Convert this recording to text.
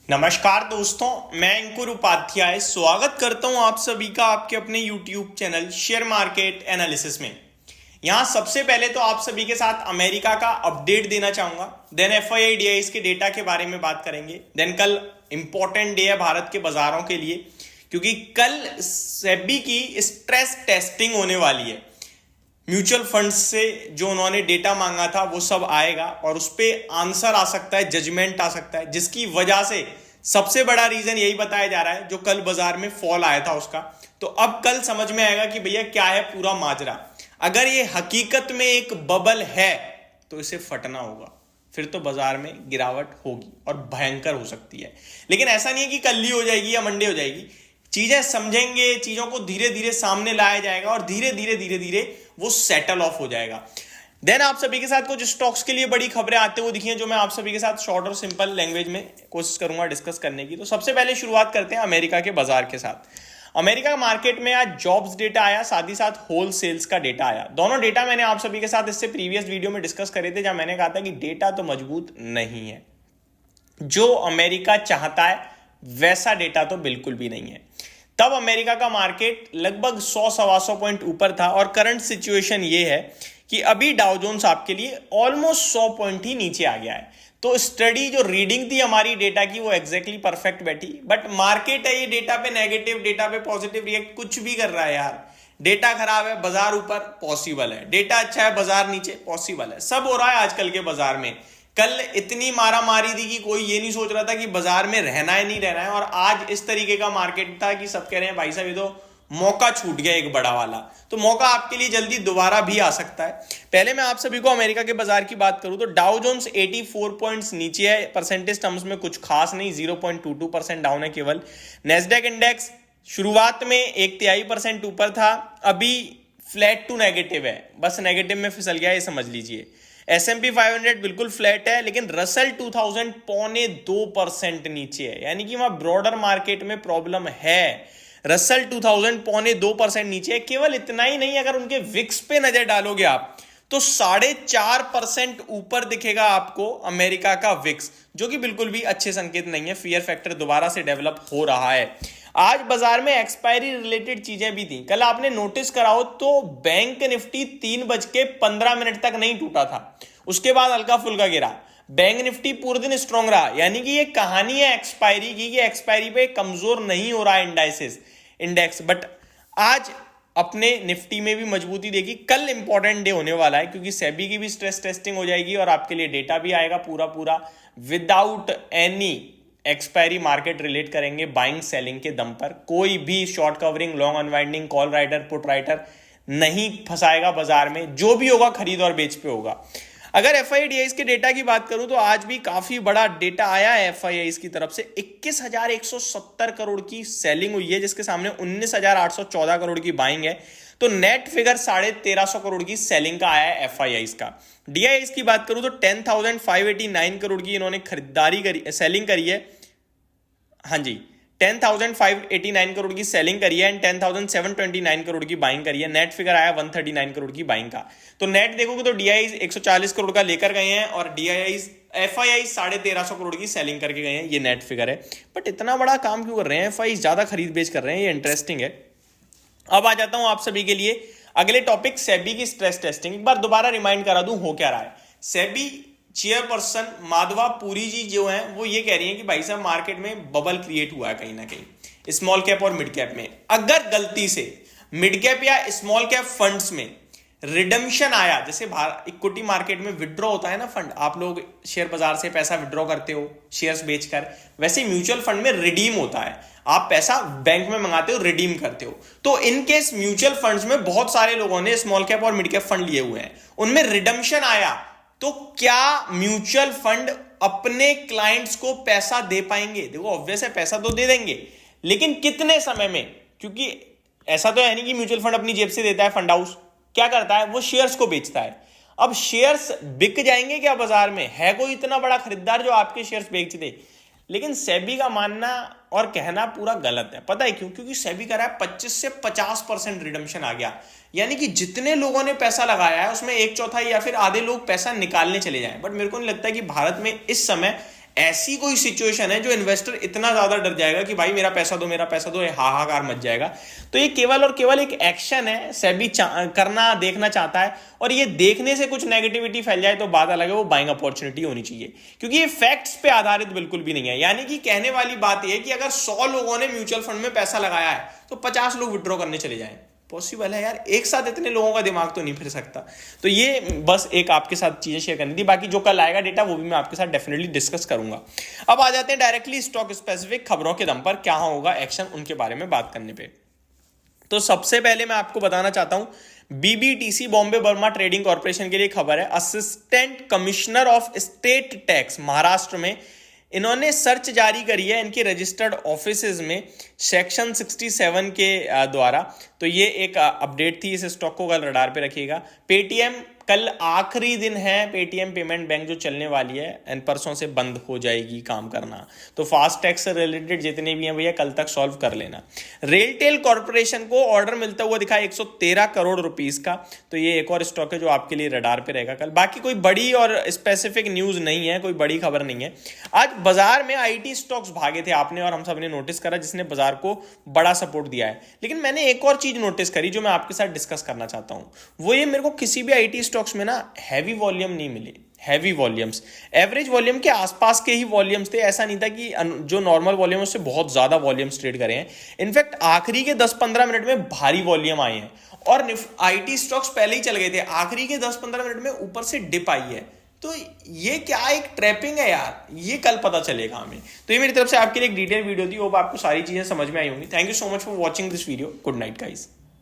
नमस्कार दोस्तों, मैं अंकुर उपाध्याय स्वागत करता हूं आप सभी का आपके अपने YouTube channel share market analysis में। यहां सबसे पहले तो आप सभी के साथ अमेरिका का अपडेट देना चाहूंगा, देन FII के डेटा के बारे में बात करेंगे, देन कल इंपॉर्टेंट डे है भारत के बाजारों के लिए क्योंकि कल सेबी की स्ट्रेस टेस्टिंग होने वाली है। म्यूचुअल फंड्स से जो उन्होंने डेटा मांगा था वो सब आएगा और उस पर आंसर आ सकता है, जजमेंट आ सकता है, जिसकी वजह से सबसे बड़ा रीजन यही बताया जा रहा है जो कल बाजार में फॉल आया था उसका। तो अब कल समझ में आएगा कि भैया क्या है पूरा माजरा। अगर ये हकीकत में एक बबल है तो इसे फटना होगा, फिर तो बाजार में गिरावट होगी और भयंकर हो सकती है। लेकिन ऐसा नहीं है कि कल ही हो जाएगी या मंडे हो जाएगी। चीजें समझेंगे, चीजों को धीरे धीरे सामने लाया जाएगा और धीरे धीरे वो सेटल ऑफ हो जाएगा। देन आप सभी के साथ कुछ स्टॉक्स के लिए बड़ी खबरें आते हुए दिखी हैं जो मैं आप सभी के साथ शॉर्ट और सिंपल लैंग्वेज में कोशिश करूंगा डिस्कस करने की। तो सबसे पहले शुरुआत करते हैं अमेरिका के बाजार के साथ। अमेरिका मार्केट में आज जॉब्स डेटा आया, साथ ही साथ होल सेल्स का डेटा आया। दोनों डेटा मैंने आप सभी के साथ इससे प्रीवियस वीडियो में डिस्कस करे थे जहां मैंने कहा था कि डेटा तो मजबूत नहीं है, जो अमेरिका चाहता है वैसा डेटा तो बिल्कुल भी नहीं है। तब अमेरिका का मार्केट लगभग 100-125 पॉइंट ऊपर था और करंट सिचुएशन ये है कि अभी डाउ जोन्स आपके लिए ऑलमोस्ट 100 पॉइंट ही नीचे आ गया है। तो स्टडी जो रीडिंग थी हमारी डेटा की वो एग्जैक्टली परफेक्ट बैठी, बट मार्केट है ये डेटा पे नेगेटिव, डेटा पे पॉजिटिव रिएक्ट कुछ भी कर रहा है यार। डेटा खराब है, बाजार ऊपर, पॉसिबल है। डेटा अच्छा है, बाजार नीचे, पॉसिबल है। सब हो रहा है आजकल के बाजार में। कल इतनी मारा मारी थी कि कोई ये नहीं सोच रहा था कि बाजार में रहना है नहीं रहना है, और आज इस तरीके का मार्केट था कि सब कह रहे हैं भाई साहब ये तो मौका छूट गया एक बड़ा वाला। तो मौका आपके लिए जल्दी दोबारा भी आ सकता है। पहले मैं आप सभी को अमेरिका के बाजार की बात करूं तो डाउ जोन्स 84 पॉइंट्स नीचे है, परसेंटेज टर्म्स में कुछ खास नहीं, 0.22% डाउन है केवल। नेस्डैक इंडेक्स शुरुआत में 1/3% ऊपर था, अभी फ्लैट टू नेगेटिव है, बस नेगेटिव में फिसल गया ये समझ लीजिए। S&P 500 बिल्कुल फ्लैट है, लेकिन रसल 2000 0.25% नीचे है, यानी कि वहां ब्रॉडर मार्केट में प्रॉब्लम है। रसल 2000 0.25% नीचे है। केवल इतना ही नहीं, अगर उनके विक्स पे नजर डालोगे आप तो 4.5% ऊपर दिखेगा आपको अमेरिका का विक्स, जो कि बिल्कुल भी अच्छे संकेत नहीं है। फियर फैक्टर दोबारा से डेवलप हो रहा है। आज बाजार में एक्सपायरी रिलेटेड चीजें भी थी। कल आपने नोटिस कराओ तो बैंक निफ्टी 3:15 तक नहीं टूटा था, उसके बाद हल्का फुल्का गिरा। बैंक निफ्टी पूरे दिन स्ट्रांग रहा, यानी कि ये कहानी है एक्सपायरी की, कि एक्सपायरी पे कमजोर नहीं हो रहा है इंडेक्स। बट आज अपने निफ्टी में भी मजबूती देगी। कल इंपॉर्टेंट डे होने वाला है क्योंकि सेबी की भी स्ट्रेस टेस्टिंग हो जाएगी और आपके लिए डेटा भी आएगा पूरा without any expiry. Market relate करेंगे बाइंग सेलिंग के दम पर। कोई भी short covering, long unwinding, call writer, put writer नहीं फंसाएगा बाजार में। जो भी होगा खरीद और बेच पे होगा। अगर FII के डेटा की बात करूं तो आज भी काफी बड़ा डेटा आया है FII की तरफ से। 21,170 करोड़ की सेलिंग हुई है, जिसके सामने 19,814 करोड़ की बाइंग है। तो नेट फिगर 1350 करोड़ की सेलिंग का आया है FII का। DII की बात करूं तो 10,589 करोड़ की इन्होंने खरीदारी करी, सेलिंग करी है। हाँ जी, 10,589 करोड़ की सेलिंग करी है एंड 10,729 करोड़ की बाइंग करी है। नेट फिगर आया 139 करोड़ की बाइंग का। तो नेट देखोगे तो DII 140 करोड़ का लेकर गए हैं और FII 1350 करोड़ की सेलिंग करके गए हैं। ये नेट फिगर है। बट इतना बड़ा काम क्यों कर रहे हैं FII, ज्यादा खरीद बेच कर रहे हैं, ये इंटरेस्टिंग है। अब आ जाता हूं आप सभी के लिए अगले टॉपिक, सेबी की स्ट्रेस टेस्टिंग। एक बार दोबारा रिमाइंड करा दूं हो क्या रहा है। सेबी चेयरपर्सन माधवा पुरी जी जो हैं वो ये कह रही हैं कि भाई साहब मार्केट में बबल क्रिएट हुआ है कहीं ना कहीं स्मॉल कैप और मिड कैप में। अगर गलती से मिड कैप या स्मॉल कैप फंड्स में रिडम्पशन आया, जैसे इक्विटी मार्केट में विड्रॉ होता है ना फंड, आप लोग शेयर बाजार से पैसा विड्रॉ करते हो शेयर्स बेचकर, वैसे म्यूचुअल फंड में रिडीम होता है। आप पैसा बैंक में मंगाते हो, रिडीम करते हो। तो इन केस म्यूचुअल फंड्स में बहुत सारे लोगों ने स्मॉल कैप और मिड कैप फंड लिए हुए हैं, उनमें रिडम्पशन आया तो क्या म्यूचुअल फंड अपने क्लाइंट्स को पैसा दे पाएंगे? देखो ऑब्वियस है पैसा तो दे देंगे, लेकिन कितने समय में? क्योंकि ऐसा तो है नहीं कि म्यूचुअल फंड अपनी जेब से देता है। फंड हाउस क्या करता है, वो शेयर्स को बेचता है। अब शेयर्स बिक जाएंगे क्या बाजार में? है कोई इतना बड़ा खरीदार जो आपके शेयर्स बेच दे? लेकिन सेबी का मानना और कहना पूरा गलत है। पता है क्यों? क्योंकि सेबी कह रहा है 25 से 50% रिडम्पशन आ गया, यानी कि जितने लोगों ने पैसा लगाया है उसमें 1/4 या फिर आधे लोग पैसा निकालने चले जाएं। बट मेरे को नहीं लगता कि भारत में इस समय ऐसी कोई सिचुएशन है जो इन्वेस्टर इतना ज्यादा डर जाएगा कि भाई मेरा पैसा दो, ये हाहाकार मच जाएगा। तो ये केवल और केवल एक एक्शन है, सेबी करना देखना चाहता है, और ये देखने से कुछ नेगेटिविटी फैल जाए तो बात अलग है, वो बाइंग अपॉर्चुनिटी होनी चाहिए, क्योंकि ये फैक्ट्स पे आधारित बिल्कुल भी नहीं है। यानी कि कहने वाली बात यह है कि अगर 100 लोगों ने म्यूचुअल फंड में पैसा लगाया है तो 50 लोग विड्रॉ करने चले जाएं। पॉसिबल है यार, एक साथ इतने लोगों का दिमाग तो नहीं फिर सकता। तो ये बस एक आपके साथ चीजें शेयर करनी थी, बाकी जो कल आएगा डेटा वो भी मैं आपके साथ डेफिनेटली डिस्कस करूंगा। अब आ जाते हैं डायरेक्टली स्टॉक स्पेसिफिक खबरों के दम पर क्या होगा एक्शन, उनके बारे में बात करने पे। तो सबसे पहले मैं आपको बताना चाहता हूं बीबीटीसी बॉम्बे बर्मा ट्रेडिंग कॉर्पोरेशन के लिए खबर है। Assistant commissioner of state tax Maharashtra में इन्होंने सर्च जारी करी है इनके रजिस्टर्ड ऑफिसेज में सेक्शन 67 के द्वारा। तो ये एक अपडेट थी, इस स्टॉक को कल रडार पे रखिएगा। पेटीएम कल आखिरी दिन है, पेटीएम पेमेंट बैंक जो चलने वाली है एंड परसों से बंद हो जाएगी काम करना। तो फास्ट टैग से रिलेटेड जितने भी हैं भैया कल तक सॉल्व कर लेना। रेलटेल कॉर्पोरेशन को ऑर्डर मिलता हुआ दिखा 113 करोड़ रुपीस का। तो ये एक और स्टॉक है जो आपके लिए रडार पे रहेगा कल। बाकी कोई बड़ी और स्पेसिफिक न्यूज नहीं है, कोई बड़ी खबर नहीं है। आज बाजार में आईटी स्टॉक्स भागे थे, आपने और हम सब ने नोटिस करा, जिसने बाजार को बड़ा सपोर्ट दिया है। लेकिन मैंने एक और चीज नोटिस करी जो मैं आपके साथ डिस्कस करना चाहता हूं, वो ये मेरे को किसी भी आईटी स्टॉक्स में ना हैवी वॉल्यूम नहीं मिली। हैवी वॉल्यूम्स, एवरेज वॉल्यूम के आसपास के ही वॉल्यूम्स थे। ऐसा नहीं था कि जो नॉर्मल वॉल्यूम उससे बहुत ज्यादा वॉल्यूम्स ट्रेड करे हैं। इनफैक्ट आखिरी के 10-15 मिनट में भारी वॉल्यूम आए हैं और आईटी स्टॉक्स पहले ही चल गए थे, आखिरी के 10-15 मिनट में ऊपर से डिप आई है। तो ये क्या एक ट्रैपिंग है यार, ये कल पता चलेगा हमें। तो ये मेरी तरफ से आपके लिए एक डिटेल वीडियो थी, वो आपको सारी चीजें समझ में आई होंगी। Thank you so much for watching this video. Good night guys.